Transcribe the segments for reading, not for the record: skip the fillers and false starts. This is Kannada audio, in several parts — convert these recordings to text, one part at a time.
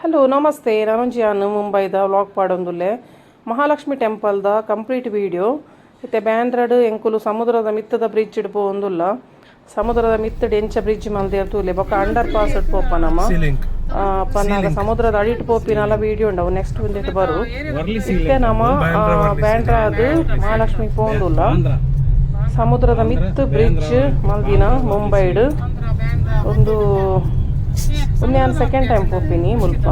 ಹಲೋ ನಮಸ್ತೆ, ನಾನು ಜಿಯಾನು ಮುಂಬೈದ ವ್ಲಾಗ್ ಪಾಡೊಂದುಲ್ಲೆ ಮಹಾಲಕ್ಷ್ಮಿ ಟೆಂಪಲ್ದ ಕಂಪ್ಲೀಟ್ ವೀಡಿಯೋ ಇತ್ತೆ ಬ್ಯಾಂಡ್ರಡ್ ಎಂಕುಲು ಸಮುದ್ರದ ಮಿತ್ತದ ಬ್ರಿಡ್ಜ್ ಇಡ್ ಪೋಂದುಲ್ಲ. ಸಮುದ್ರದ ಮಿತ್ತಡ್ ಎಂಚ ಬ್ರಿಡ್ಜ್ ಮಲ್ದೇರ್ ತೂಲೆ ಬೊಕ ಅಂಡರ್ ಪಾಸ್ ಇಡ್ ಪೋಪ ನಮ ಪನ್ನಾಗ ಸಮುದ್ರದ ಅಡಿಟ್ ಪೋಪಿನಲ ವೀಡಿಯೋ ಉಂಡವು ನೆಕ್ಸ್ಟ್ ಒಂದಿಟ್ಟು ಬರು ಇತ್ತೆ ನಮ ಬ್ಯಾಂಡ್ರಾದ್ ಮಹಾಲಕ್ಷ್ಮಿ ಪೋಂದುಲ್ಲ. ಸಮುದ್ರದ ಮಿತ್ ಬ್ರಿಡ್ಜ್ ಮಲ್ದಿನ ಮುಂಬೈಡ್ ಒಂದು ನಾನು ಸೆಕೆಂಡ್ ಟೈಮ್ ಪೋಪಿನಿ ಮುಲ್ಪ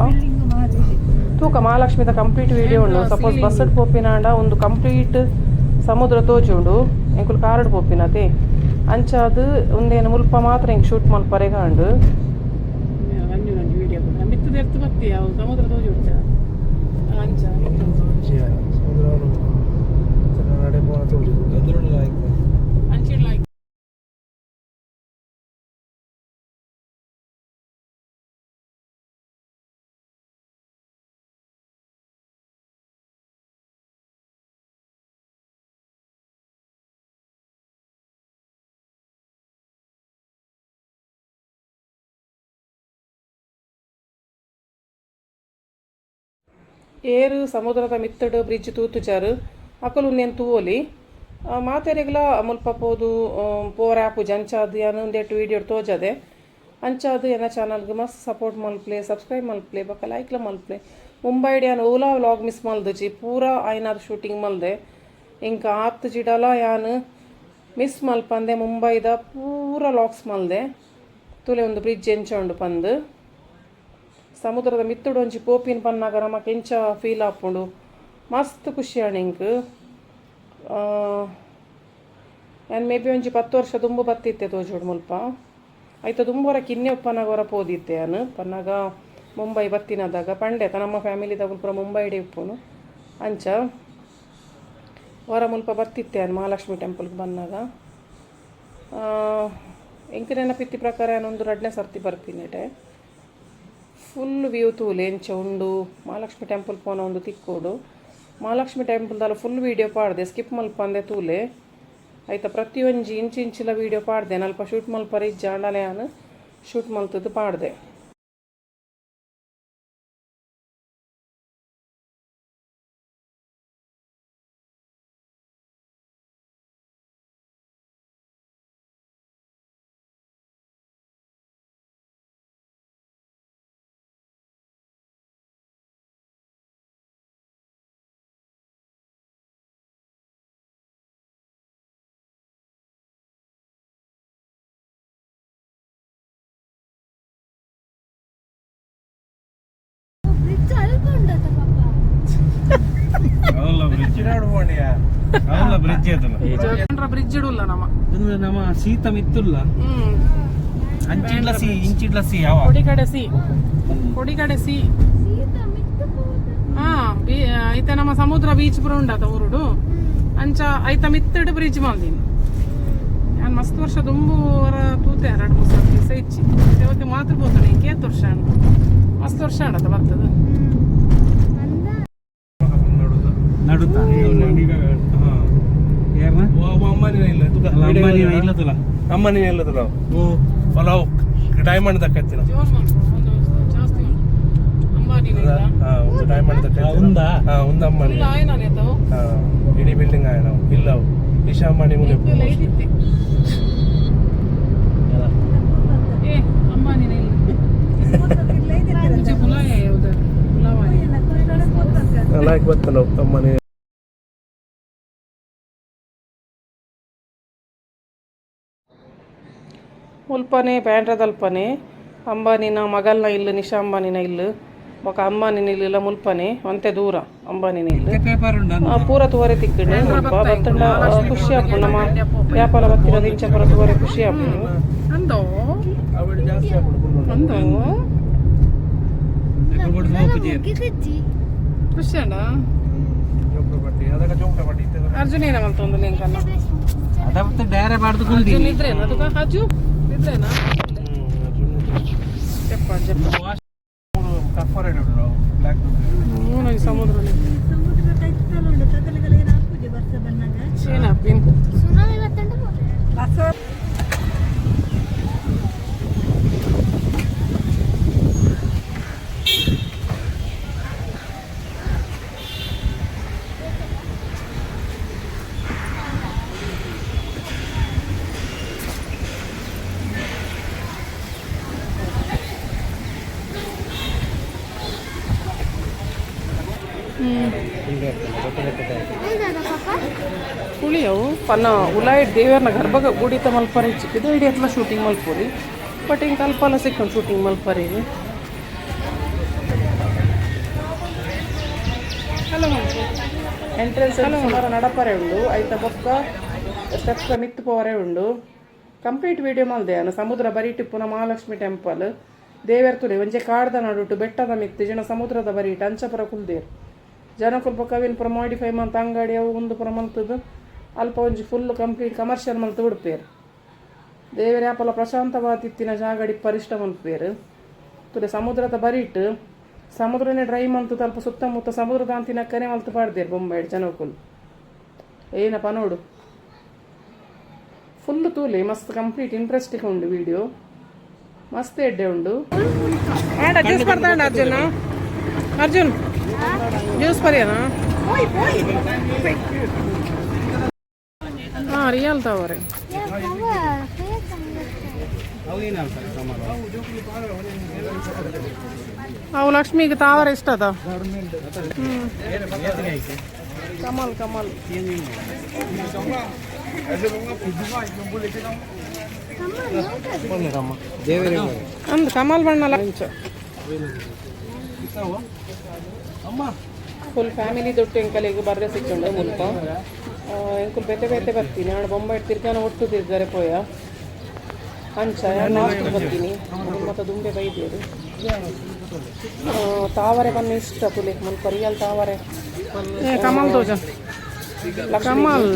ತೂಕ ಮಹಾಲಕ್ಷ್ಮಿದ ಕಂಪ್ಲೀಟ್ ವೀಡಿಯೋ ಉಂಡು. ಸಪೋಸ್ ಬಸ್ಸಡ್ ಪೋಪಿನಾಂಡ ಒಂದು ಕಂಪ್ಲೀಟ್ ಸಮುದ್ರ ತೋಜುಂಡು ಎಂಕುಲು ಕಾರ್ಡ್ ಪೋಪಿನತೆ ಅಂಚಾದ್ ಒಂದೇನು ಮುಲ್ಪ ಮಾತ್ರ ಹೆಂಗೆ ಶೂಟ್ ಮಲ್ಪರೆಗ ಉಂಡು. ಸಮುದ್ರ ತೋಜುಂಡು ಏರು ಸಮುದ್ರದ ಮಿತ್ತಡು ಬ್ರಿಡ್ಜ್ ತೂತುಜಾರು ಅಕಲು ಉನ್ನೇನು ತೂವೋಲಿ ಮಾತೆರೆಗ್ಲ ಮುಲ್ಪ ಪೋದು ಪೋರ್ಯಾಪು ಅಂಚಾದು ಏನು ಒಂದೆಟ್ಟು ವೀಡಿಯೋ ತೋಜದೆ ಅಂಚಾದು ಎನ್ನ ಚಾನಲ್ಗೆ ಮಸ್ತ್ ಸಪೋರ್ಟ್ ಮಲ್ಪ್ಲೆ ಸಬ್ಸ್ಕ್ರೈಬ್ ಮಲ್ಪ್ಲೆ ಬೊಕ ಲೈಕ್ಲ ಮಲ್ಪ್ಲೆ. ಮುಂಬೈಡ್ ಯಾನು ಓಲಾ ವ್ಲಾಗ್ ಮಿಸ್ ಮಲ್ದಜಿ ಪೂರಾ ಐನಾರು ಶೂಟಿಂಗ್ ಮಲ್ದೆ ಇಂಕ ಆತ್ ಜಿಡಲ ಯಾನು ಮಿಸ್ ಮಲ್ಪಂದೆ ಮುಂಬೈದ ಪೂರ ವ್ಲಾಗ್ಸ್ ಮಲ್ದೆ ತುಲೆ ಒಂದು ಬ್ರಿಡ್ಜ್ ಎಂಚ ಉಂಡು ಪಂದು ಸಮುದ್ರದ ಮಿತ್ತುಡು ಒಂಜಿ ಪೋಪಿನ ಪನ್ನಾಗ ನಮಕ್ ಎಂಚ ಫೀಲ್ ಆಪುಂಡು ಮಸ್ತ್ ಖುಷಿ ಆಣಿಂಕ್. ನಾನು ಮೇ ಬಿ ಒಂಜಿ 10 ವರ್ಷ ದುಂಬು ಬತ್ತಿತ್ತೆ ತೋಜೋಡು ಮುಲ್ಪ ಆಯ್ತು ದುಂಬುವರ ಕಿನ್ನೆ ಉಪ್ಪನಾಗ ಹೊರ ಪೋದಿತ್ತೆ ನಾನು ಪನ್ನಾಗ ಮುಂಬೈ ಬತ್ತಿನದಾಗ ಪಂಡೆತ ನಮ್ಮ ಫ್ಯಾಮಿಲಿದಾಗ ಪೂರ ಮುಂಬೈಡೆ ಉಪ್ಪುನು ಅಂಚ ಹೊರ ಮುಲ್ಪ ಬರ್ತಿತ್ತೆ ನಾನು ಮಹಾಲಕ್ಷ್ಮಿ ಟೆಂಪಲ್ಗೆ ಬಂದಾಗ ಎಂಕ ನೆನಪಿತ್ತಿ ಪ್ರಕಾರ ನಾನೊಂದು 2ನೇ ಸರ್ತಿ ಬರ್ಪಿನಿಟೆ ಫುಲ್ ವ್ಯೂ ತೂಲೆ ಎಂಚ ಉಂಡು ಮಹಾಲಕ್ಷ್ಮಿ ಟೆಂಪಲ್ ಪೋನ ಒಂದು ತಿಕ್ಕೋಡು ಮಹಾಲಕ್ಷ್ಮಿ ಟೆಂಪಲ್ದಲ್ಲ ಫುಲ್ ವೀಡಿಯೋ ಪಾಡ್ದೆ ಸ್ಕಿಪ್ ಮಲ್ಪಂದೆ ತೂಲೆ ಆಯ್ತಾ ಪ್ರತಿಯೊಂಜಿ ಇಂಚಿಂಚಿಲ ವೀಡಿಯೋ ಪಾಡ್ದೆ ನಲ್ಪ ಶೂಟ್ ಮಲ್ಪರ ಜಾಂಡಲೆ ನಾನು ಶೂಟ್ ಮಲ್ತದ್ದು ಪಾಡ್ದೆ. ಬ್ರಿಡ್ಜ್ ಇಡುಲ್ಲ ನಮ್ಮ ಶೀತ ಮಿತ್ತುಲ್ಲ ಇಂಚಿಡ್ಲ ಸಿ ಯಾವ ಕೊಡಿಗಡೆ ಸಿ ಐತ ನಮ್ಮ ಸಮುದ್ರ ಬೀಚ್ ಪುರ ಉಂಡತ ಊರುಡು ಅಂಚ ಐತ ಮಿತ್ತಡ್ ಬ್ರಿಡ್ಜ್ ಮಲ್ದಿನಿ ನಾನು ಮಸ್ತ್ ವರ್ಷ ದುಂಬುವರ ತೂತೆ 2-3 ಸರ್ತಿ ಸೈಚಿ ಇವತ್ತು ಮಾತ್ರ ಹೋತಾನೆ ಕೇತ್ ವರ್ಷ ಮಸ್ತ್ ವರ್ಷ ಆಡತ ಬರ್ತದ ನಡುತ್ತಾ ಡೈಮಂಡ್ ದಕ್ಕತ್ತಿನ ಅಂಬಾನಿ ಇಡೀ ಬಿಲ್ಡಿಂಗ್ ಆಯ ನಾವು ಇಲ್ಲ ಇಶಾ ಅಂಬಾನಿ ಮುಗಿ ಗೊತ್ತಲ್ಲ ಅಂಬಾನಿ ಮುಲ್ಪನೆ ಬ್ಯಾಂಡ್ರದಲ್ಪನೆ ಅಂಬಾನಿನ ಮಗಲ್ನ ಇಲ್ಲು ನಿಶಾ ಅಂಬಾನಿನ ಇಲ್ಲು ఒక అంబానీని ఇలా ముల్పనే అంతే దూర అంబానీని ಪೂರ ತೂವರೆ ತಿಕ್ಕಂಡು ಮುಲ್ಪ ಬತ್ತಂಡ ಖುಷಿ ಆಪು ನಮ್ಮ ವ್ಯಾಪಾರ ಬತ್ತಿನ ದಿಂಚ ಪೂರ ತೂವರೆ ಖುಷಿ ಆಪು ಅಂದೋ ಖುಷಿ ಅಂಡ ಅರ್ಜುನ ಏನ ಮಲ್ತೊಂದು ನಿಂಕನ್ನ ಅದಕ್ಕೆ ಡೈರೆ ಬಾರ್ದು ಕುಂದಿ ಇದ್ರೇನ ಅದಕ್ಕೆ ಹಾಜು ಇದ್ರೇನ ಜಪ್ಪ ಜಪ್ಪ ಸಮುದ್ರ ಕುಳಿಯವು ಪನ್ನ ಉಲಾಯಿಡ್ ದೇವರನ್ನ ಗರ್ಭಗ ಗುಡಿತ ಮಲ್ಪರೆ ಚಿಕ್ಕಿದ್ದು ಇಡೀ ಎತ್ಲ ಶೂಟಿಂಗ್ ಮಲ್ಪುರಿ ಬಟ್ ಹಿಂಗೆ ಕಲ್ಪಲ್ಲ ಸಿಕ್ಕ ಶೂಟಿಂಗ್ ಮಲ್ಪರಿಗೆ ಹಲೋ ಎಂಟ್ರೆನ್ಸ್ ಸುಮಾರು ನಡಪರೆ ಉಂಡು ಐತ ಬೊಕ್ಕ ಸ್ಟೆಪ್ಸ್ ಮಿತ್ತು ಪೋರೆ ಉಂಡು ಕಂಪ್ಲೀಟ್ ವಿಡಿಯೋ ಮಲ್ದೆ ಸಮುದ್ರ ಬರೀಟ್ ಪುನಃ ಮಹಾಲಕ್ಷ್ಮಿ ಟೆಂಪಲ್ ದೇವರ ತುಲೆ ಒಂಜೆ ಕಾಡ್ದ ನಡುಟು ಬೆಟ್ಟದ ಮಿತ್ತು ಜನ ಸಮುದ್ರದ ಬರೀಟ್ ಅಂಚಪುರ ಕುಲ್ದೇರು ಜನ ಕುಲ್ಪ ಕವಿನ ಪುರ ಮಾಡಿಫೈ ಮಂತ್ ಅಂಗಡಿ ಅವು ಒಂದು ಪುರ ಮಲ್ತದ್ದು ಅಲ್ಪ ಒಂಜಿ ಫುಲ್ ಕಂಪ್ಲೀಟ್ ಕಮರ್ಷಿಯಲ್ ಮಲ್ತು ಬಿಡ್ಪೇರು ದೇವರ ಯಾಪಲ ಪ್ರಶಾಂತವಾದಿತ್ತಿನ ಜಾಗಡಿ ಪರಿಷ್ಟ ಮಲ್ಪೇರು ತುಲೆ ಸಮುದ್ರದ ಬರೀಟ್ ಸಮುದ್ರನೇ ಡ್ರೈ ಮಲ್ತು ತಲ್ಪ ಸುತ್ತಮುತ್ತ ಸಮುದ್ರದ ಅಂತಿನಕ್ಕನೆ ಮಲ್ತು ಪಾಡ್ದೇರು ಬೊಂಬಾಯ್ಡು ಜನಕ್ಕುಲ್ ಏನಪ್ಪ ನೋಡು ಫುಲ್ ತೂಲೆ ಮಸ್ತ್ ಕಂಪ್ಲೀಟ್ ಇಂಟ್ರೆಸ್ಟಿಂಗ್ ಉಂಡು ವಿಡಿಯೋ ಮಸ್ತ್ ಎಡ್ಡೆ ಉಂಡು ಜ್ಯೂಸ್ ಬರ್ತಾಂಡ ಅರ್ಜುನ್ ಜ್ಯೂಸ್ ಪರಿಯನಾ ಹಾಂ ರಿಯಲ್ ತವರೆ ಅವು ಲಕ್ಷ್ಮಿಗೆ ತಾವರ ಇಷ್ಟ ಅದ ಕಮಲ್ ಕಮಲ್ ಅಂದ್ ಕಮಲ್ ಬಣ್ಣ ಲಂಚ ಫುಲ್ ಫ್ಯಾಮಿಲಿ ದೊಡ್ಡ ಎಂಕಲಿಗೆ ಬರ್ರೆ ಸಿಕ್ಕೊಂಡು ಮುಲ್ಪ ಎಂಕುಲ್ ಬೆತೆ ಬೆತೆ ಬರ್ತೀನಿ ನಾನು ಬೊಂಬೈ ತಿರ್ಗಾನ ಒಟ್ಟು ತಿರ್ಗಾರೆ ಪೋಯ ಅಂಚ ಲಾಸ್ಟ್ ಬರ್ತೀನಿ ಮತ್ತು ದುಂಬೆ ಬೈದೇರು ತಾವರೆ ಬನ್ನ ಇಷ್ಟ ಪುಲಿ ಮುಲ್ಪ ರಿಯಲ್ ತಾವರೆ ಕಮಲ್ ತೋಜ ಕಮಲ್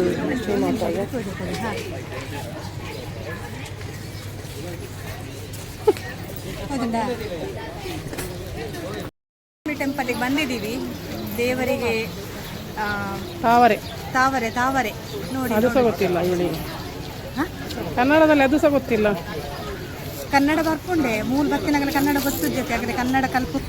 ಟೆಂಪಲ್ಗೆ ಬಂದಿದ್ದೀವಿ ದೇವರಿಗೆ ತಾವರೆ ತಾವರೆ ತಾವರೆ ನೋಡಿ ಅದು ಸಹ ಗೊತ್ತಿಲ್ಲ ಇವಳಿಗೆ ಕನ್ನಡದಲ್ಲಿ ಅದು ಸಹ ಗೊತ್ತಿಲ್ಲ ಕನ್ನಡ ಬರ್ಕೊಂಡೆ ಮೂಲ ಬತ್ತಿನಾಗಲೇ ಕನ್ನಡ ಗೊತ್ತಿದ್ದೈತೆ ಆಗಲೇ ಕನ್ನಡ ಕಲ್ಪು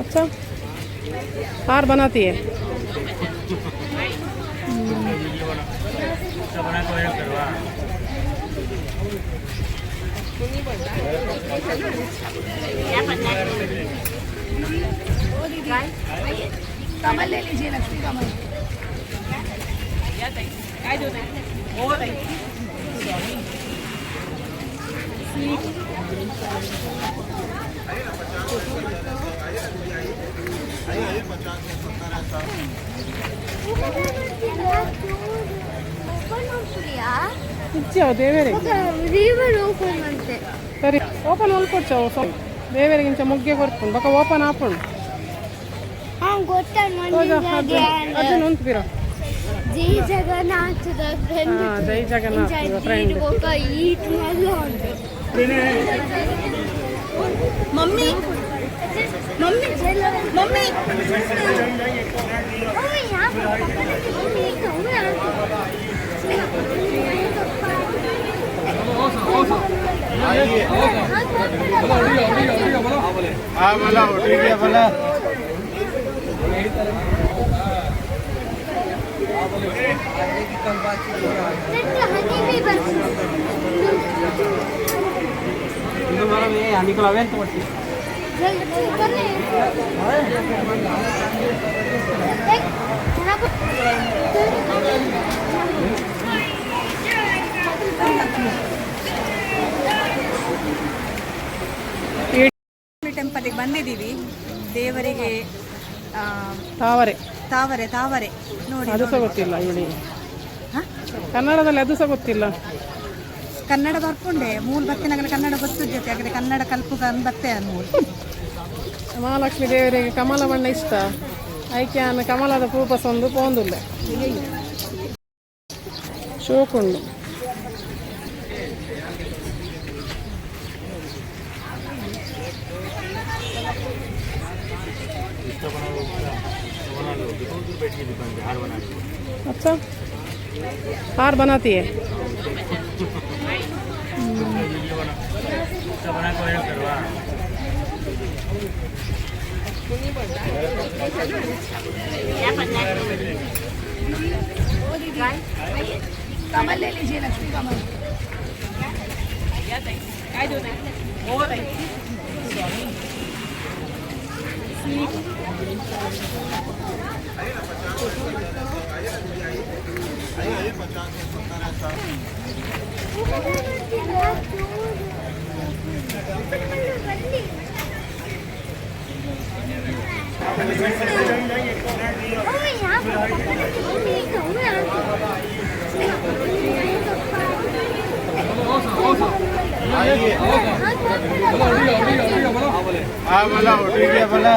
अच्छा हार बनाती है कमल ले लीजिए लक्ष्मी कमल ದೇವರಿಗೆ ಸರಿ ಓಪನ್ ಹೊಲ್ಕೊಡ್ಚಾವು ದೇವರಿಗೆ ಇಂಚ ಮುಗ್ಗೆ ಕೊಡ್ಕೊಂಡು ಬಕ ಓಪನ್ ಹಾಕೊಂಡು ಅದನ್ನ ಹೊಂದ್ಬಿರ ಜೈ ಜಗನ್ನಾಥ ಜೈ Jagannath friend mummy mummy mummy हाँ बोला ठीक है बोला ಟೆಂಪಲ್ಗೆ ಬಂದಿದ್ದೀವಿ ದೇವರಿಗೆ ತಾವರೆ ತಾವರೆ ತಾವರೆ ನೋಡಿ ಅದು ಸಹ ಗೊತ್ತಿಲ್ಲ ಇವಳಿಗೆ ಕನ್ನಡದಲ್ಲಿ ಅದು ಸಹ ಗೊತ್ತಿಲ್ಲ ಕನ್ನಡ ಬರ್ಕೊಂಡೆ ಮೂಲ ಬತ್ತಿನಾಗಲೇ ಕನ್ನಡ ಗೊತ್ತಿದ್ದೈತೆ ಆಗಲೇ ಕನ್ನಡ ಕಲ್ಪು ಬತ್ತೆ ಮೂಲ ಮಹಾಲಕ್ಷ್ಮಿ ದೇವರಿಗೆ ಕಮಲ ಬಣ್ಣ ಇಷ್ಟ ಐಕ್ಯಾನ ಕಮಲದ ಪೂಪಸೊಂದು ಪೋಂದುಲ್ಲ ಶೋಕುಂಡು अच्छा हार बनाती है कमल ले लीजिए लक्ष्मी कमल हाँ बोला ठीक है बोला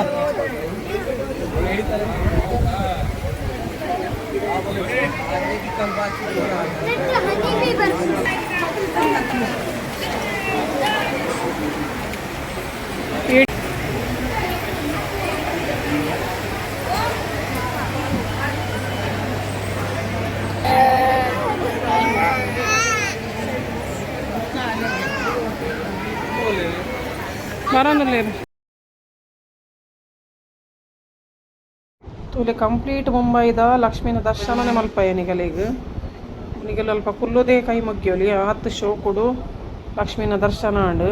ಬರೋದಿಲ್ಲ ತುಲೆ ಕಂಪ್ಲೀಟ್ ಮುಂಬೈದ ಲಕ್ಷ್ಮೀನ ದರ್ಶನನೇ ಮಲ್ಪಯ್ಯ ನಿಗಲಿಗೆ ಅಲ್ಪ ಕುಲ್ಲುದೇ ಕೈ ಮುಗ್ಯೋಲಿ 10 ಶೋ ಕೊಡು ಲಕ್ಷ್ಮೀನ ದರ್ಶನ ಆಂಡ್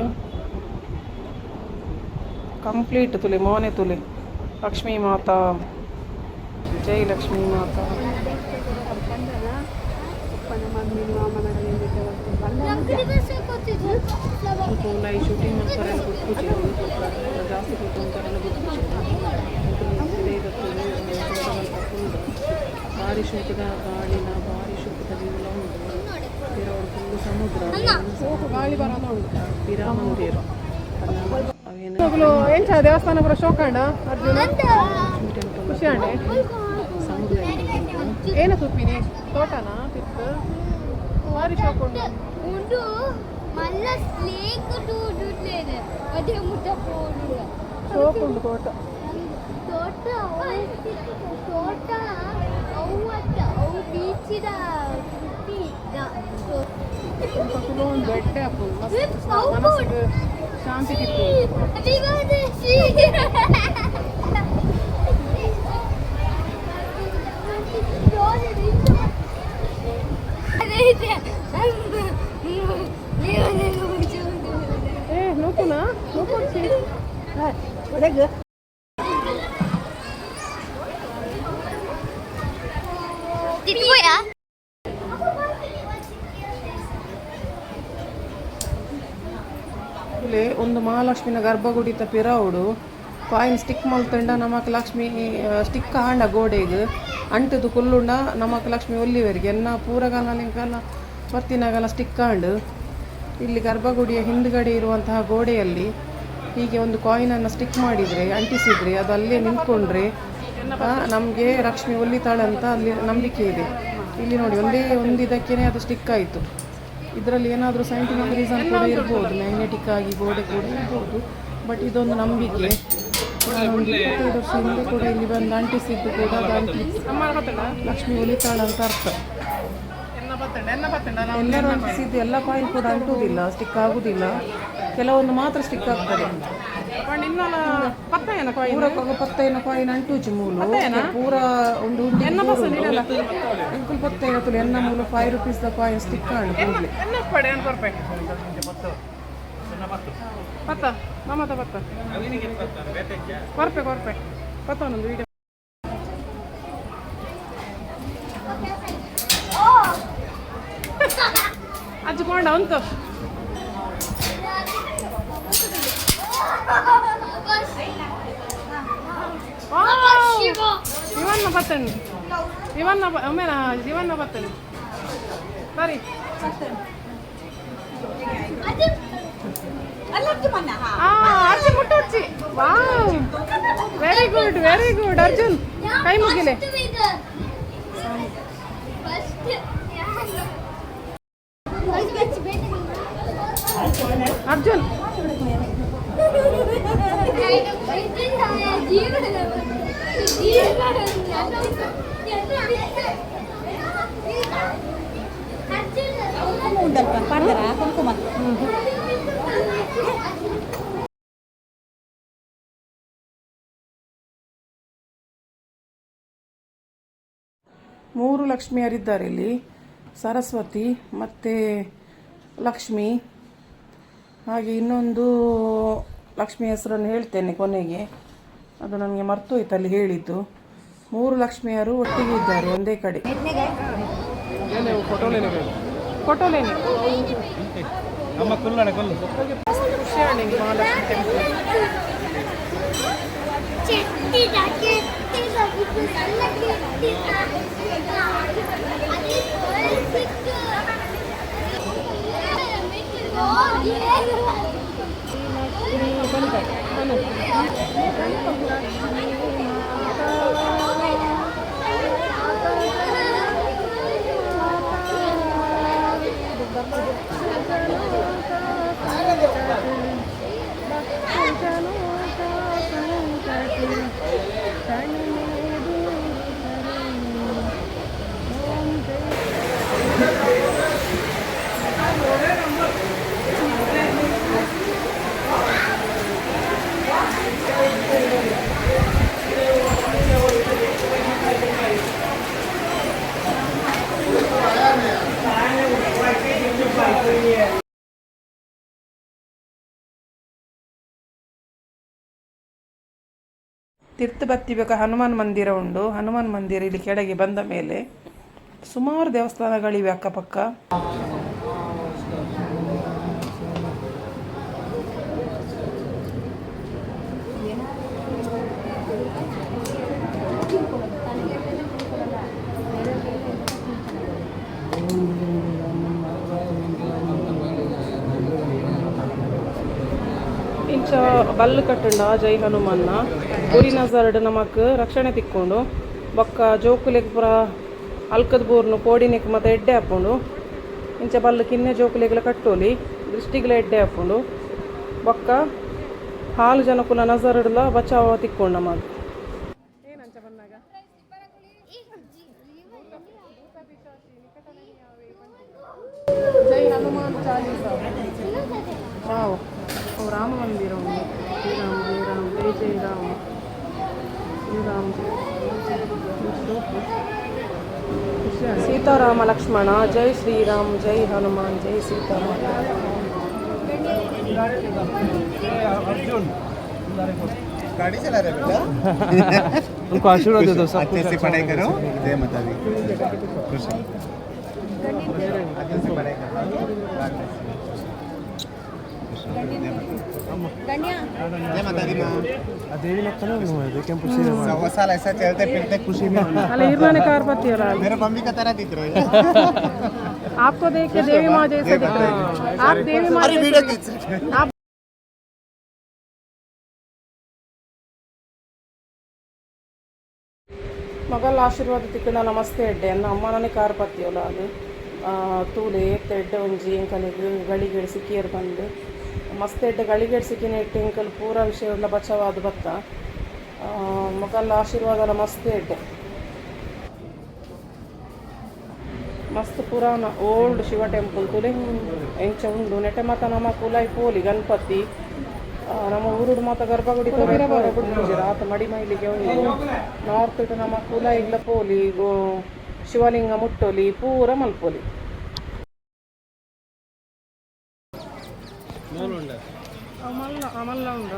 ಕಂಪ್ಲೀಟ್ ತುಲೆ ಮೋನೆ ತುಲೆ ಲಕ್ಷ್ಮೀ ಮಾತಾ ಜೈ ಲಕ್ಷ್ಮೀ ಮಾತಾ ಈ ಶೂಟಿಂಗ್ ಮಾಡ್ತಾರೆ ಜಾಸ್ತಿ ಭಾರಿ ಶೂಟದ ಗಾಳಿನ ಭಾರಿ ಶೂಟದ ವ್ಯೂಲ ಉಂಟು ಫುಲ್ಲು ಸಮುದ್ರ ಗಾಳಿ ಬರೋಣ ಉಂಟು ಪಿರಾಮಂದಿರ ಅವೇನು ದೇವಸ್ಥಾನ ಪುರ ಶೋಕಂಡ ಅರ್ಜುನ ಖುಷಿ ಅಂಡೆ ಸಮುದ್ರ ಏನು ತುಪ್ಪಿನಿ ತೋಟನಾ ತಿತ್ತು ಭಾರಿ ಶೋಕ ಉಂಡು ಮಲ್ಲ ಸ್ಲೇಕ್ ಟೂಡುಟ್ಲೇನೆ ಅದೇ ಮುಟ್ಟ ಪೋಡು ಶೋಕ ಉಂಟು ತೋಟ ತೋಟ ಅವತ್ತ ಅವು ಬೀಚಿದ ಒಂದು ಬೆಟ್ಟ ಮನಸ್ಸಿಗೆ ಶಾಂತಿ ತಿತ್ತು ನೋಕುನಾ ನೋಕೊಡ್ಸಿ ಒಳಗೆ ತಿನ್ಬೋಯಾ ಇಲ್ಲಿ ಒಂದು ಮಹಾಲಕ್ಷ್ಮಿನ ಗರ್ಭಗುಡಿತ ಪಿರಾವುಡು ಕಾಯಿನ್ ಸ್ಟಿಕ್ ಮಲ್ತಂಡ ನಮಕ್ ಲಕ್ಷ್ಮಿ ಸ್ಟಿಕ್ ಹಾಂಡ ಗೋಡೆಗೆ ಅಂಟದು ಕುಲ್ಲುಂಡ ನಮಕ್ ಲಕ್ಷ್ಮಿ ಒಲ್ಲಿವರಿಗೆ ಎನ್ನ ಪೂರಗಾಲ ಬರ್ತಿನಾಗಲ್ಲ ಸ್ಟಿಕ್ ಹಾಂಡು ಇಲ್ಲಿ ಗರ್ಭಗುಡಿಯ ಹಿಂದ್ಗಡೆ ಇರುವಂತಹ ಗೋಡೆಯಲ್ಲಿ ಹೀಗೆ ಒಂದು ಕಾಯಿನನ್ನು ಸ್ಟಿಕ್ ಮಾಡಿದರೆ ಅಂಟಿಸಿದರೆ ಅದು ಅಲ್ಲೇ ನಿಂತ್ಕೊಂಡ್ರೆ ನಮಗೆ ಲಕ್ಷ್ಮಿ ಒಲಿತಾಳಂತ ಅಲ್ಲಿ ನಂಬಿಕೆ ಇದೆ. ಇಲ್ಲಿ ನೋಡಿ ಒಂದು ಇದಕ್ಕೇ ಅದು ಸ್ಟಿಕ್ ಆಯಿತು. ಇದರಲ್ಲಿ ಏನಾದರೂ ಸೈಂಟಿಫಿಕ್ ರೀಸನ್ ಕೂಡ ಇರ್ಬೋದು, ಮ್ಯಾಗ್ನೆಟಿಕ್ ಆಗಿ ಗೋಡೆ ಕೂಡ ಇರ್ಬೋದು. ಬಟ್ ಇದೊಂದು ನಂಬಿಕೆ. ಒಂದು 25 ವರ್ಷ ಹಿಂದೆ ಕೂಡ ಇಲ್ಲಿ ಬಂದು ಅಂಟಿಸಿದ್ದು ಕೂಡ ಅದು ಲಕ್ಷ್ಮಿ ಒಲಿತಾಳಂತ ಅರ್ಥ. ಎಲ್ಲರೂ ಅಂಟಿಸಿದ್ದು ಎಲ್ಲ ಕಾಯಿನ್ ಕೂಡ ಅಂಟುವುದಿಲ್ಲ, ಸ್ಟಿಕ್ ಆಗುವುದಿಲ್ಲ. ಕೆಲವೊಂದು ಮಾತ್ರ ಸ್ಟಿಕ್ ಆಗ್ತದೆ. ಪತ್ತೈನ ಕಾಯಿನ್ ಅಂಟುಜಿ ಮೂಲು ಪೂರ ಒಂದು ಅಂಕುಲ್ ಪತ್ತೈನ ಎನ್ನ ಮೂಲು 5 ರೂಪೀಸ್ ಕಾಯಿನ್ ಸ್ಟಿಕ್ ಆಂಡು ಕೂಡಲೇ ಕೊರ್ಪೆ ಪತ್ತೊಂದು ವೀಡಿಯೋ ಹಚ್ಕೊಂಡ ಅಂತ ಇವನ್ನ ಬತ್ತನು ಸರಿ ಅರ್ಜಿ ಮುಟ್ಟೊಚ್ಚಿ. ವಾವ್, ವೆರಿ ಗುಡ್ ಅರ್ಜುನ್, ಕೈ ಮುಗಿಲೆ. ಅರ್ಜುನ್ ಕುಂಕುಮ 3 ಲಕ್ಷ್ಮಿಯರಿದ್ದಾರೆ ಇಲ್ಲಿ. ಸರಸ್ವತಿ ಮತ್ತು ಲಕ್ಷ್ಮಿ, ಹಾಗೆ ಇನ್ನೊಂದು ಲಕ್ಷ್ಮಿ ಹೆಸರನ್ನು ಹೇಳ್ತೇನೆ ಕೊನೆಗೆ, ಅದು ನನಗೆ ಮರ್ತೋಯ್ತು ಅಲ್ಲಿ ಹೇಳಿದ್ದು. 3 ಲಕ್ಷ್ಮಿಯರು ಒಟ್ಟಿಗೆ ಇದ್ದಾರೆ ಒಂದೇ ಕಡೆ. ಫೋಟೋಲೇನೆ ಅಮ್ಮ ಕೊಲ್ಲಣೆ ಕೊಲ್ಲು ಖುಷಿಯಾಗಿ ಮಹಾಲಕ್ಷ್ಮಿ ಟೆಂಪಲ್. ತಿರ್ತು ಬತ್ತಿಬೇಕು ಹನುಮಾನ್ ಮಂದಿರ ಉಂಡು. ಹನುಮಾನ್ ಮಂದಿರ ಇಲ್ಲಿ ಕೆಳಗೆ ಬಂದ ಮೇಲೆ ಸುಮಾರು ದೇವಸ್ಥಾನಗಳಿವೆ ಅಕ್ಕಪಕ್ಕ. ಇಂಚ ಬಲ್ಲು ಕಟ್ಟುಂಡ ಜೈ ಹನುಮನ್ನ ಗುರಿ ನಜರ್ಡ್ ನಮಕ್ ರಕ್ಷಣೆ ತಿಕ್ಕೊಂಡು ಬೊಕ್ಕ ಜೋಕುಲೆಗ್ ಪುರ ಅಲ್ಕದ ಬೋರ್ನು ಕೋಡಿನೆಕ್ ಮತ್ತು ಎಡ್ಡೆ ಹಾಕೊಂಡು ಇಂಚ ಬಲ್ಲು ಕಿನ್ನೆ ಜೋಕುಲೆಗ್ಲ ಕಟ್ಟೋಲಿ ದೃಷ್ಟಿಗ್ಲ ಎಡ್ಡೆ ಹಾಕೊಂಡು ಬೊಕ್ಕ ಹಾಲು ಜನಕುಲ ನಜರ್ಡ್ಲ ಬಚಾವ ತಿಕ್ಕೊಂಡು ನಮಗ್ ಏನಂಚ ಬಂದಾಗ ಜೈ ಹನುಮಾನ್ ಚಾಲೀಸ. ವಾವ್, ರಾಮ ಮಂದಿರ ಉಂಟು. ಶ್ರೀರಾಮ್ ಜೈ ರಾಮ್ ಜೈ ಜೈ ರಾಮ್ ಶ್ರೀರಾಮ್ ಸೀತಾರಾಮ ಲಕ್ಷ್ಮಣ ಜೈ ಶ್ರೀರಾಮ್ ಜೈ ಹನುಮಾನ್ ಜೈ ಸೀತಾರಾಮ. अर्जुन गाड़ी चला रहे बेटा उनको आशीर्वाद दे दो, सब अच्छे से पढ़ाई करो, जय माता दी, खुश अच्छे से पढ़ाई करो, जय माता दी माँ। देवी लगता है केंपू 100 साल ऐसा चलते फिरते खुशी में अरे हिरने कार पत्ती हो रहा है. मेरे मम्मी का तरह दिख रहे हो आपको देख के देवी माँ जैसे दिख रहे हैं. आप देवी माँ अरे वीडियो खींच रहे हैं। आप ಮಗಲ್ ಆಶೀರ್ವಾದ ತಿಕ್ಕಣ ನಮಸ್ತೆ ಎಡ್ಡೆ ಅನ್ನ ಅಮ್ಮ ನನಗೆ ಕಾರ್ ಪತ್ತಿಯೋಲ್ಲ ಅದು ತೂಲೆ ಎಡ್ಡೆ ಒಂಜಿ ಎಂಕಲಿಗೆ ಗಳಿಗೆಡ್ ಸಿಕ್ಕಿಯರ್ ಬಂದು ಮಸ್ತ್ ಎಡ್ಡೆ ಗಳಿಗೆಡ್ ಸಿಕ್ಕಿನ ಎಟ್ಟು ಎಂಕಲ್ ಪೂರ ವಿಷಯಗಳ ಬಚಾವಾದ ಬತ್ತ ಮಗಲ್ ಆಶೀರ್ವಾದ ಮಸ್ತ್ ಎಡ್ಡೆ ಮಸ್ತ್ ಪುರಾಣ ಓಲ್ಡ್ ಶಿವ ಟೆಂಪಲ್ ತುಲೆ ಎಂಚ ಉಂಡು ನೆಟೆ ಮಾತ ನಮ್ಮ ಕುಲಾಯಿ ಪೋಲಿ ಗಣಪತಿ ನಮ್ಮ ಊರುಡು ಮಾತ ಗರ್ಭಗುಡಿ ತೋರಿರ ಬರಬಿಡ್ತೀರ ಆತ ಮಡಿ ಮೈಲಿಗೆ ಉಂಟು. ನಾರ್ತ್ ಇಟ್ಟು ನಮ್ಮ ಕುಲಾಯಿ ಇಲ್ಲ ಪೋಲಿ ಶಿವಲಿಂಗ ಮುಟ್ಟೋಲಿ ಪೂರ ಮಲ್ಪೋಲಿ. ಅಮಲ್ಲ ಉಂಡು.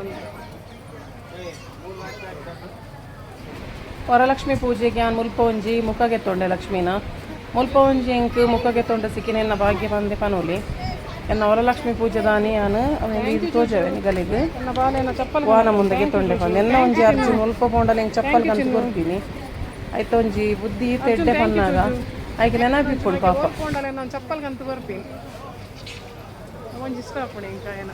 ವರಲಕ್ಷ್ಮಿ ಪೂಜೆಗೆ ನಾನು ಮುಲ್ಪ ಒಂಜಿ ಮುಖಗೆ ತೊಂಡೆ ಲಕ್ಷ್ಮೀನ ಮುಲ್ಪ ಒಂಜಿ ಎಂಕ್ ಮುಖಗೆ ತೊಂಡೆ ಸಿಕ್ಕಿನ ಎನ್ನ ಭಾಗ್ಯ ಬಂದೆ ಪನೋಲಿ ಎನ್ನ ವರಲಕ್ಷ್ಮಿ ಪೂಜೆ ದಾನಿ ನಾನು ಇದು ತೋಜವೆ ನಿಗಲಿಗೆ ವಾಹನ ಮುಂದೆಗೆ ತೊಂಡೆ ಬಂದೆ ಎನ್ನ ಒಂಜಿ ಅರ್ಜಿ ಮುಲ್ಪ ಪೋಂಡಲ್ಲಿ ಹೆಂಗೆ ಚಪ್ಪಲ್ ಕಂತು ಕೊಡ್ತೀನಿ ಆಯ್ತು ಒಂಜಿ ಬುದ್ಧಿ ತೆಡ್ಡೆ ಬಂದಾಗ ಆಯ್ಕೆ ನೆನಪಿಕ್ಕೊಡು ಪಾಪ ಪೋಂಡಲ್ಲಿ ನಾನು ಚಪ್ಪಲ್ ಕಂತು ಬರ್ತೀನಿ ಒಂಜಿ ಇಷ್ಟ ಪಡಿ ಇಂಕ ಏನ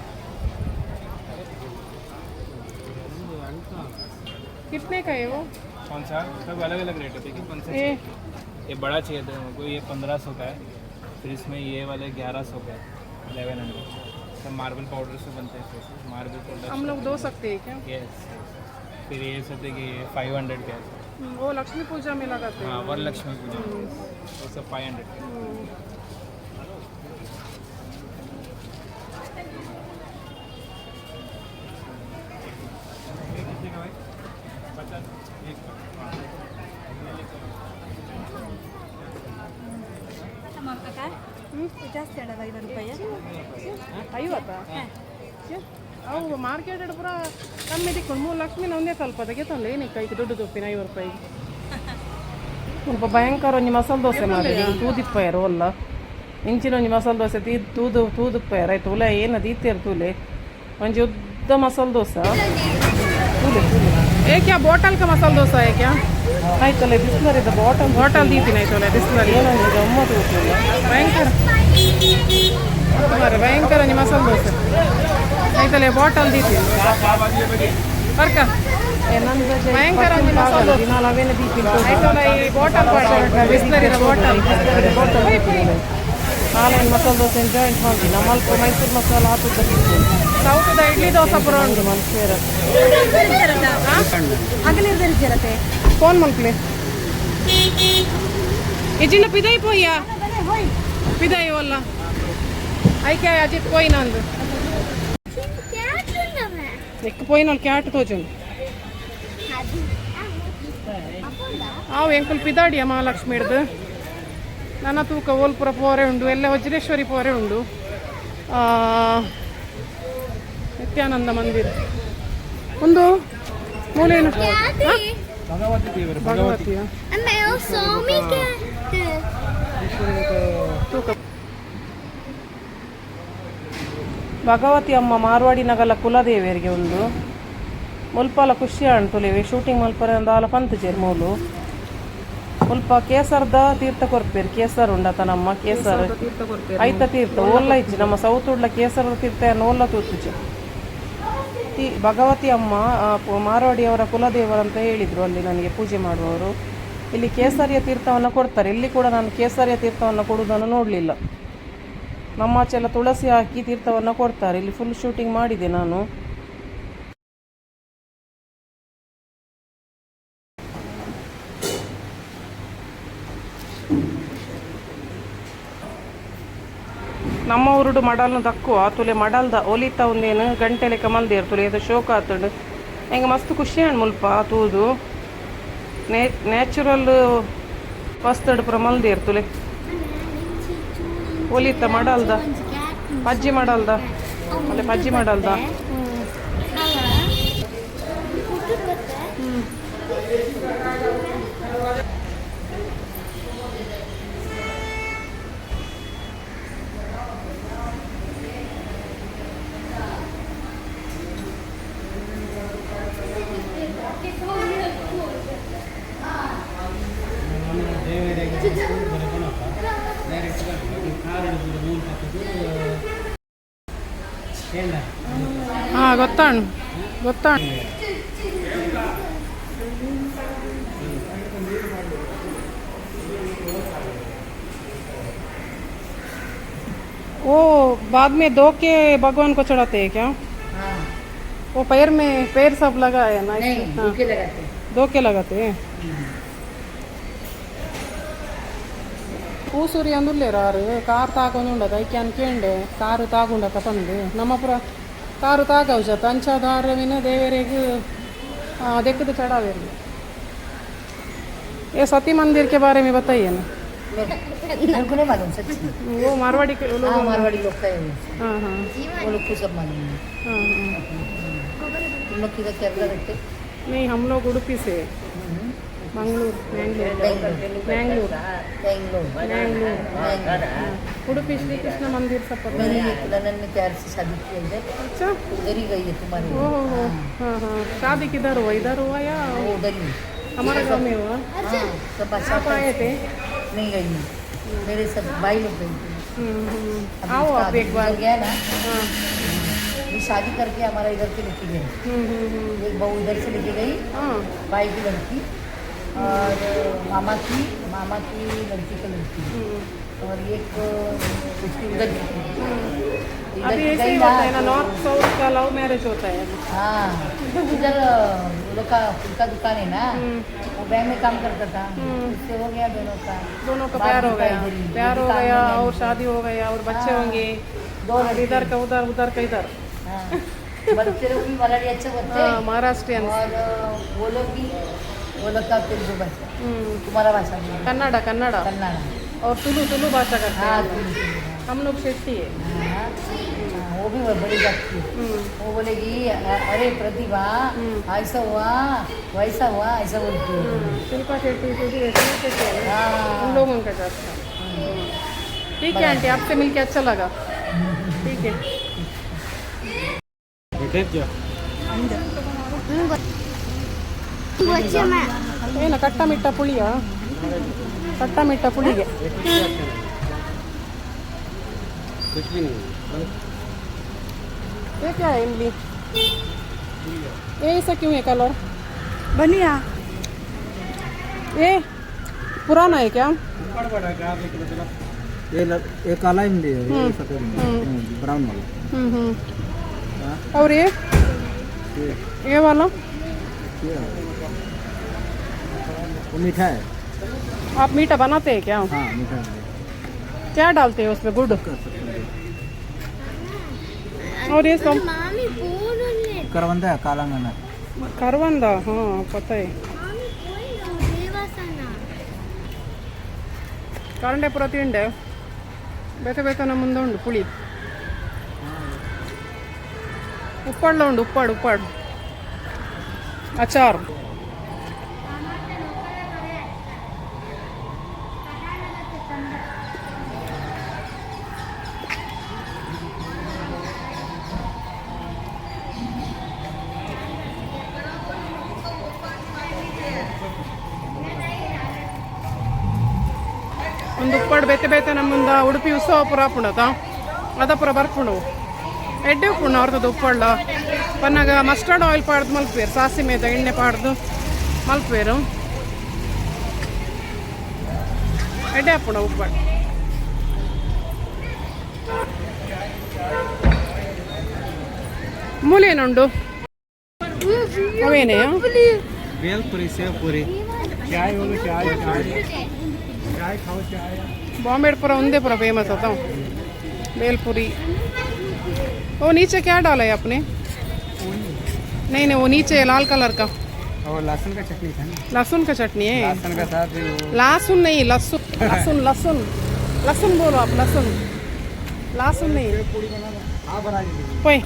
कितने का है वो? कौन सा? सब अलग अलग रेट है, देखिए कौन सा चाहिए? ये बड़ा चाहिए था हमको, ये 1500 का है, फिर इसमें ये वाले 1100 का है, 1100। सब मार्बल पाउडर से बनते हैं, मार्बल पाउडर हम लोग दो सकते हैं क्या? यस। फिर ये सब देखिए 500 का है, वो लक्ष्मी पूजा में लगाते हैं. हाँ वरलक्ष्मी पूजा वो सब 500 का है। ಜಾಸ್ತಿ ಅಲ್ಲ 50 ರೂಪಾಯಿ 50 ಅವು ಮಾರ್ಕೆಟೆಡ್ ಪೂರ ಕಮ್ಮಿ ತಿಕ್ಕೊಂಡು 3 ಲಕ್ಷ್ಮಿನ ಒಂದೇ ಸ್ವಲ್ಪ ತೆಗೆತಂದು ಏನಕ್ಕೆ ಐದು ದೊಡ್ಡ ತೊಪ್ಪಿನ 50 ರೂಪಾಯಿ ಸ್ವಲ್ಪ ಭಯಂಕರ ಒಂಜಿ ಮಸಾಲೆ ದೋಸೆ ಮಾಡಿ ತೂದಿಪ್ಪಯರು ಅಲ್ಲ ಇಂಚಿನ ಒಂಜಿ ಮಸಾಲೆ ದೋಸೆ ತೂದುಪ್ಪಯರು ಆಯ್ತು ಉಲೆ ಏನು ದೀತಿಯರು ತೂಲೆ ಒಂಜಿ ಉದ್ದ ಮಸಾಲೆ ದೋಸೆ ತೂಲೆ ಏಕೆ ಬಾಟಲ್ ಕ ಮಸಾಲೆ ದೋಸೆ ಏಕೆ ಆಯ್ತಲ್ಲ ಬಿಸ್ಲರಿದ್ದ ಬಾಟಲ್ ದೀಪಿನ ಆಯ್ತಲ್ಲ ಬಿಸ್ಲರಿ ಏನೊಂದು ಗಮ್ಮತ್ತು ಗೊತ್ತಿಲ್ಲ ಭಯಂಕರ ಭಯಂಕರ ಒಂಜಿ ಮಸಾಲೆ ದೋಸೆ ಆಯ್ತಲ್ಲ ಬಾಟಲ್ ದೀಪಿನ ಬರ್ಕ ಭಯಂಕರ ಒಂಜಿ ಮಸಾಲೆ ದೋಸೆ ದಿನಾಲು ಅವೇನೆ ದೀಪಿನ ಆಯ್ತಲ್ಲ ಈ ಬಾಟಲ್ ಬಿಸ್ಲರಿದ ಬಾಟಲ್ ನಾನೇನು ಮಸಾಲೆ ದೋಸೆ ಜಾಯಿಂಟ್ ಮಾಡ್ತೀನಿ ನಮ್ಮಲ್ಪ ಮೈಸೂರು ಮಸಾಲ ಹಾಕಿದ್ದ ಸೌತದ ಇಡ್ಲಿ ದೋಸೆ ಪುರ ಉಂಟು ಮನ್ಸೇರ ಅಗಲಿರ್ದಿರತ್ತೆ ಫೋನ್ ಮಲ್ಪಲೆ ಇಜಿನ ಪಿದೈ ಪೋಯ್ಯಾ ಪಿದೈ ಒಲ್ಲ ಐಕೆ ಅಜಿತ್ ಪೋಯ್ನ ಅಂದು ಎಕ್ಕ ಪೋಯ್ನ ಕ್ಯಾಟ್ ತೋಜುಂಡು ಅವು ಎಂಕುಲ್ ಪಿದಾಡಿಯ ಮಹಾಲಕ್ಷ್ಮಿ ಹಿಡ್ದು ನನ್ನ ತೂಕ ಓಲ್ಪುರ ಪೋರೆ ಉಂಡು ಎಲ್ಲ ವಜ್ರೇಶ್ವರಿ ಪೋರೆ ಉಂಡು ನಿತ್ಯಾನಂದ ಮಂದಿರ ಒಂದು ಮೂಲೇನು ಭಗವತಿಯ ತೂಕ ಭಗವತಿ ಅಮ್ಮ ಮಾರ್ವಾಡಿ ನಗಲ ಕುಲದೇವಿಯರಿಗೆ ಒಂದು ಮುಲ್ಪಾಲ ಖುಷಿ ಅಂಟುಲಿವೆ ಶೂಟಿಂಗ್ ಮಲ್ಪರೆ ಅಂದಾಲ ಪಂತ್ ಜರ್ಮೂಲು ಮುಲ್ಪ ಕೇಸರ್ದ ತೀರ್ಥ ಕೊರ್ಪೇರು ಕೇಸರ್ ಉಂಡತ ನಮ್ಮ ಕೇಸರ್ ಐತ ತೀರ್ಥ ಓಲ್ಲ ಇಜ್ಜಿ ನಮ್ಮ ಸೌತ್ ಉಡ್ಲ ಕೇಸರದ ತೀರ್ಥ ಓಲ್ಲ ತೂತುಜಿ ಭಗವತಿ ಅಮ್ಮ ಮಾರವಾಡಿಯವರ ಕುಲದೇವರಂತ ಹೇಳಿದರು ಅಲ್ಲಿ ನನಗೆ ಪೂಜೆ ಮಾಡುವವರು ಇಲ್ಲಿ ಕೇಸರಿಯ ತೀರ್ಥವನ್ನು ಕೊಡ್ತಾರೆ ಇಲ್ಲಿ ಕೂಡ ನಾನು ಕೇಸರಿಯ ತೀರ್ಥವನ್ನು ಕೊಡುವುದನ್ನು ನೋಡಲಿಲ್ಲ ನಮ್ಮ ಆಚೆ ಎಲ್ಲ ತುಳಸಿ ಹಾಕಿ ತೀರ್ಥವನ್ನು ಕೊಡ್ತಾರೆ ಇಲ್ಲಿ ಫುಲ್ ಶೂಟಿಂಗ್ ಮಾಡಿದೆ ನಾನು ನಮ್ಮ ಊರುಡು ಮಡಲ್ನ ತಕ್ಕುವ ತುಲೆ ಮಡಲ್ದ ಒಲಿತ ಒಂದೇನು ಗಂಟೆ ಲೆಕ್ಕ ಮಲ್ದೇರು ತುಲೆ ಅದು ಶೋಕ ಆತುಂಡು ಹೆಂಗೆ ಮಸ್ತ್ ಖುಷಿ ಹಣ್ಣು ಮುಲ್ಪ ತೂದು ನ್ಯಾಚುರಲ್ ವಸ್ತುಡು ಪುರ ಮಲ್ದೇರು ತುಲೆ ಒಲಿತ ಮಡಲ್ದ ಪಜ್ಜಿ ಮಡಲ್ದ ಅಲ್ಲೇ ಪಜ್ಜಿ ಮಡಲ್ದ ಹಾಂ ಗೊತ್ತಾಣು वो बाद में दो के भगवान को चढ़ाते हैं क्या? वो पैर सब लगा है ना? नहीं, दो के लगाते हैं ಕೂಸೂರಿ ಅಂದುಲ್ಲೇರಾರು ಕಾರ್ ತಾಗೊಂಡುಂಡದ ಐಕೆ ಅನ್ಕೇಂಡೆ ಕಾರು ತಾಗುಂಡಕ ತಂದು ನಮ್ಮ ಪುರ ಕಾರು ತಾಗೌಜ ಅಂಚಾಧಾರವಿನ ದೇವರಿಗೆ देख चढ़ावे ये सती मंदिर के बारे में बताइए ना। मेरे को नहीं मालूम सच्ची। वो मारवाड़ी के लोग, हाँ मारवाड़ी लोग का है वो। हाँ हाँ वो लोग को सब मालूम है। हाँ हाँ तुम लोग किधर केरला रहते? नहीं हम लोग उडुपी से मंगलूर उडुपी श्री कृष्ण मंदिर सब पता मेरी एक ननद ने प्यार से शादी की है। अच्छा उधर ही गई है तुम्हारी। ओह हाँ हाँ शादी किधर हुआ, इधर हुआ या वो उधर ही हमारे गाँव में हुआ? हाँ सब आप आए थे? नहीं गई मैं, मेरे सब भाई लोग गई थे। आओ आप एक बार। गया ना हाँ शादी करके हमारा इधर से लेके गए। एक बहू इधर से लेके गई, हाँ भाई की लड़की और मामा की लड़की का लड़की और एक उसकी उधर की थी। अभी ऐसे ही होता है ना, नॉर्थ साउथ का लव मैरिज होता है। हाँ इधर वो लोग का फुल्का दुकान है ना, वो बैंक में काम करता था, उससे हो गया दोनों का प्यार हो गया, इधर ही। और शादी हो गया और बच्चे होंगे, दो इधर का उधर का इधर। हाँ बच्चे लोग भी मराठी अच्छे बनते हैं महाराष्ट्रियन और वो लोग का तेलुगु भाषा, तुम्हारा भाषा भी कन्नड़ कन्नड़ा और तुलु भाषा करते हाँ हैं। हम लोग शेट्टी है। वो भी बड़ी जाती है। वो बोलेगी अरे प्रतिभा ऐसा हुआ वैसा हुआ ऐसा बोलती है। शिल्पा शेट्टी से भी ऐसे शेट्टी है ना, हाँ। उन लोगों का जात था। ठीक है आंटी, आपसे मिलके अच्छा लगा। ठीक है। ಏನು ಕಟ್ಟ ಮಿಟ್ಟ ಪುಳಿಯ ಕಟ್ಟ ಮಿಟ್ಟ ಪುಳಿಗೆ ये क्या है इमली? ये ऐसा क्यों है कलर? बनिया ये पुराना है क्या? ये काला इमली है, ये सफेद ब्राउन वाला। और ये वाला वो मीठा है। आप मीठा बनाते हैं क्या? हाँ मीठा है। क्या डालते हैं उसमें? गुड़? और ये सब मामी फोन करवंदा है, काला नमक। करवंदा, हाँ पता है। मामी फोन देवासना ಕಾರಂಡೆಪುರ ತಿಂಡೆ ಬೇತೆ ಬೇತನ ಮುಂದೆ ಉಂಡು ಪುಳಿ. ಉಪ್ಪಾಡ್ಲ ಉಂಡು, ಉಪ್ಪಾಡು ಅಚಾರ್. ಒಂದು ಉಪ್ಪಾಡು ಬೇತೆ ಬೇತೆ ನಮ್ಮಂದ ಉಡುಪಿ ಉತ್ಸವ ಪುರ ಪುಣತ ಅದ ಪುರ ಬರ್ಪುಣು ಎಡ್ಡೆ ಉಪ್ಪುಣ್ಣ ಅವ್ರದ್ದು ಉಪ್ಪಾಡ್ಲ ಪನ್ನಾಗ ಮಸ್ಟರ್ಡ್ ಆಯಿಲ್ ಪಾಡ್ದು ಮಲ್ಪೇರು, ಸಾಸಿಮೆದ ಎಣ್ಣೆ ಪಾಡ್ದು ಮಲ್ಪೇರು ಎಡ್ಡೆ ಹಾಪುಣ ಉಪ್ಪಾಡು. ಮೂಲೇನುಂಡು ಅವೇನೇ बेलपुरी सेवपुरी चाय होगी, चाय खाओ चाय। बॉम्बे पूरा उन्दे पूरा फेमस होता हूँ बेलपुरी। वो नीचे क्या डाला है आपने? नहीं वो नीचे लाल कलर का और लहसुन का चटनी था ना? लहसुन का चटनी है। लहसुन का था फिर वो लहसुन नहीं, लहसुन लहसुन बोलो आप, लहसुन नहीं हाँ बना लीजिए। पोई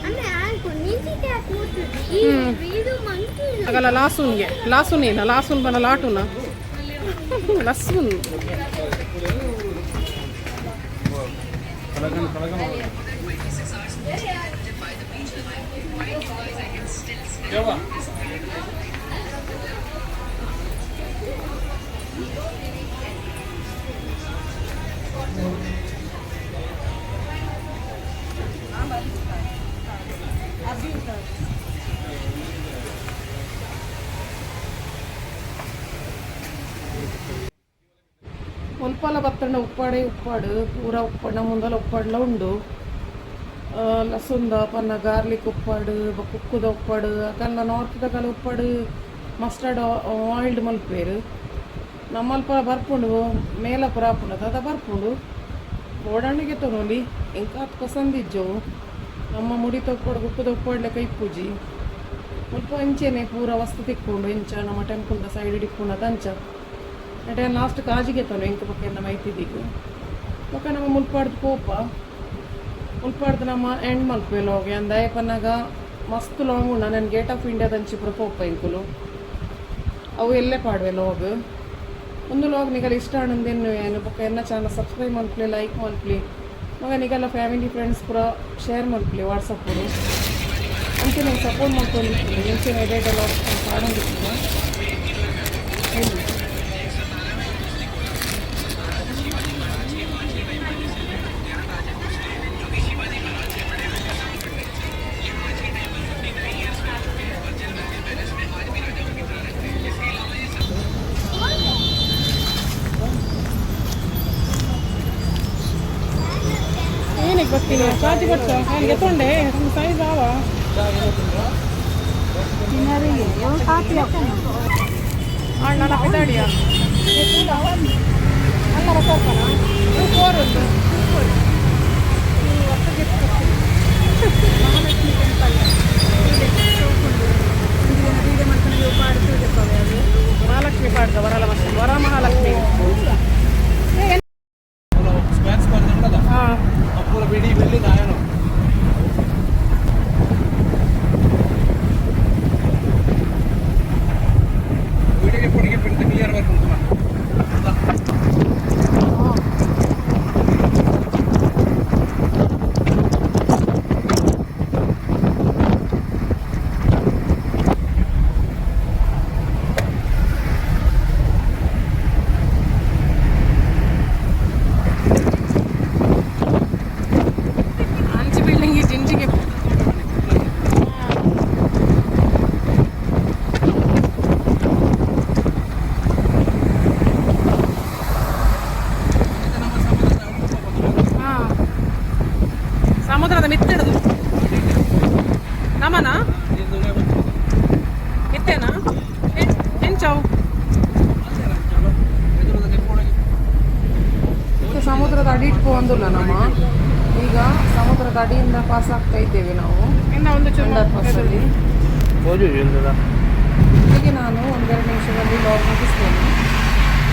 ಅಮ್ಮ ಆಂಕು ನಿಂತಿದೆ ಕೂತು ಈ ಇದು ಮಂಕಿ अगला लहसुन है ना, लहसुन बना लाटू ना लहसुन ಮುಲ್ಪಾಲ ಬತ್ತಂಡ ಉಪ್ಪಾಡು ಪೂರ ಉಪ್ಪಾಡು ನಮ್ಮ ಮುಂದಲ ಉಪ್ಪಾಡ್ಲ ಉಂಡು. ಲಸುಂದ ಪನ್ನ ಗಾರ್ಲಿಕ್ ಉಪ್ಪಾಡು ಕುಕ್ಕುದ ಉಪ್ಪಾಡು ಅಕಲ್ಲ ನಾರ್ತ್ದಕಲ್ಲ ಉಪ್ಪಾಡು ಮಸ್ಟರ್ಡ್ ಆಯಿಲ್ಡ್ ಮಲ್ಪೇರು ನಮ್ಮಲ್ಪ ಬರ್ಪುಂಡು ಮೇಲ ಪುರ ಹಾಪುಂಡು ಅದ ಬರ್ಪುಂಡು ಓಡಾಣಿಗೆ ತೊಗೊಲಿ ಇಂಕ ಪಸಂದಿಜ್ಜವು ನಮ್ಮ ಮುಡಿ ತೊಕ್ಕೊಡು ಕುಕ್ಕುದ ಉಪ್ಪಾಡ್ಲೆ ಕೈ ಪೂಜಿ ಮುಲ್ಪ ಇಂಚೆನೆ ಪೂರ ವಸ್ತು ತಿಕ್ಕೊಂಡು ಇಂಚ ನಮ್ಮ ಟೆಂಪಲ್ದ ಸೈಡ್ ಇಟ್ಕೊಂಡು ಅದಂಚ అంటే లాస్ట్ కాజిగెత్తాను ఇంక పక్క ఎంత మైతిదికు ఒక ನಮ್ಮ ಮುಲ್ಪಾಡ್ದು ಕೋಪ ಮುಲ್ಪಾಡ್ದು ನಮ್ಮ ಎಂಡ್ ಮಲ್ಪೆ ಲೋಗೆ ಅಂದಾಯ ಪನ್ನಾಗ ಮಸ್ತ್ ಲಾಂಗ್ ಉಂಡ ನನ್ನ ಗೇಟ್ ಆಫ್ ಇಂಡಿಯಾದಂಚಿ ಪುರ ಪೋಪ ಇಂಕುಲು ಅವು ಎಲ್ಲೇ ಪಾಡ್ವೆ ಲೋಗ್ ಒಂದು ಲೋಗ್ ನಿಗಲ ಇಷ್ಟ ಆನಂದೇನು ಏನು ಪಕ್ಕ ಎನ್ನ ಚಾನಲ್ ಸಬ್ಸ್ಕ್ರೈಬ್ ಮಲ್ಪ್ಲೆ ಲೈಕ್ ಮಲ್ಪ್ಲೆ ಮಗ ನಿಗಲ್ಲ ಫ್ಯಾಮಿಲಿ ಫ್ರೆಂಡ್ಸ್ ಪುರ ಶೇರ್ ಮಲ್ಪ್ಲೆ ವಾಟ್ಸಪ್ ಪುರು ಅಂಚೆ ನೀವು ಸಪೋರ್ಟ್ ಮಾಡ್ಕೊಂಡಿರ್ತೀನಿ ಮುಂಚೆ ಎಡೆಡೆಲ್ಲ ಪಾಡೋದಿತ್ತು ಹೇಳಿ. ಏನಕ್ಕೆ ಬರ್ತೀನಿ ಚಾರ್ಜ್ ಕೊಟ್ಟು ನನಗೆ ತೊಂಡೆ ಸೈಜ್ ಆವ ಅಣ್ಣ ಬಿದ್ದಾಡಿಯ ಅಲ್ಲ ರಸರ್ಕನ ಕೋರುಂಟು ಮಹಾಲಕ್ಷ್ಮಿ ಟೆಂಪಲ್ ಮಹಾಲಕ್ಷ್ಮಿ ಪಾಡ್ದ ವರಮಹಾಲಕ್ಷ್ಮಿ ಸಮುದ್ರದ ಮಿತ್ತಿಡುದು ನಮನ ಮಿತ್ತೇನಾ ಎಂಚಾವು ಸಮುದ್ರದ ಅಡಿ ಇಟ್ಕೊಂಡಿಲ್ಲ ನಮ್ಮ ಈಗ ಸಮುದ್ರದ ಅಡಿಯಿಂದ ಪಾಸ್ ಆಗ್ತಾ ಇದ್ದೇವೆ ನಾವು ಅಂಡರ್ ಪಾಸಲ್ಲಿ. ಹೀಗೆ ನಾನು ಒಂದೆರಡು ನಿಮಿಷದಲ್ಲಿ ಲಾಗ್ ಮುಗಿಸ್ತೇನೆ.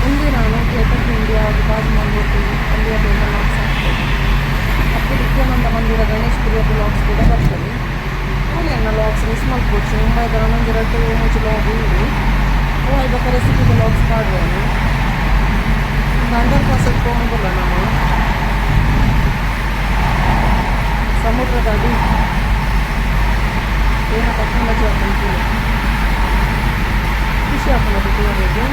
ಮುಂದೆ ನಾನು ಗೇಟ್ ಆಫ್ ಇಂಡಿಯಾ ತಾಜ್ಮಹಲ್ ಹೋಗ್ತೀನಿ, ಅಲ್ಲಿ ಅದೆಲ್ಲ ಲಾಗ್ಸ್ ಆಗ್ತದೆ. ಮತ್ತು ನಿತ್ಯಾನಂದ ಮಂದಿರ ಗಣೇಶ್ ಪ್ರಿಯ ಬ್ಲಾಗ್ಸ್ ಕೂಡ ಬರ್ತದೆ. ಅವಳೆಲ್ಲ ಲಾಗ್ಸ್ ಮಿಸ್ ಮಾಡ್ಕೊಡ್ಸಿ ಮುಂಬೈದರ ನಂಗೆ 2 ಲಾಗ್ ಉಂಟು. ಅವು ಇದಕ್ಕೆ ರೆಸಿಪಿ ಬ್ಲಾಗ್ಸ್ ಮಾಡುವನು. ಒಂದು ಅಂಡರ್ ಪಾಸ್ ಇಟ್ಕೊಂಡಿಲ್ಲ ನಾವು ಸಮುದ್ರದ ಅಡಿ ಏನೋ ಟೆಕ್ನಾಲಜಿ ಹಾಕೊಂಡು ಖುಷಿ ಆಗ್ತದೆ.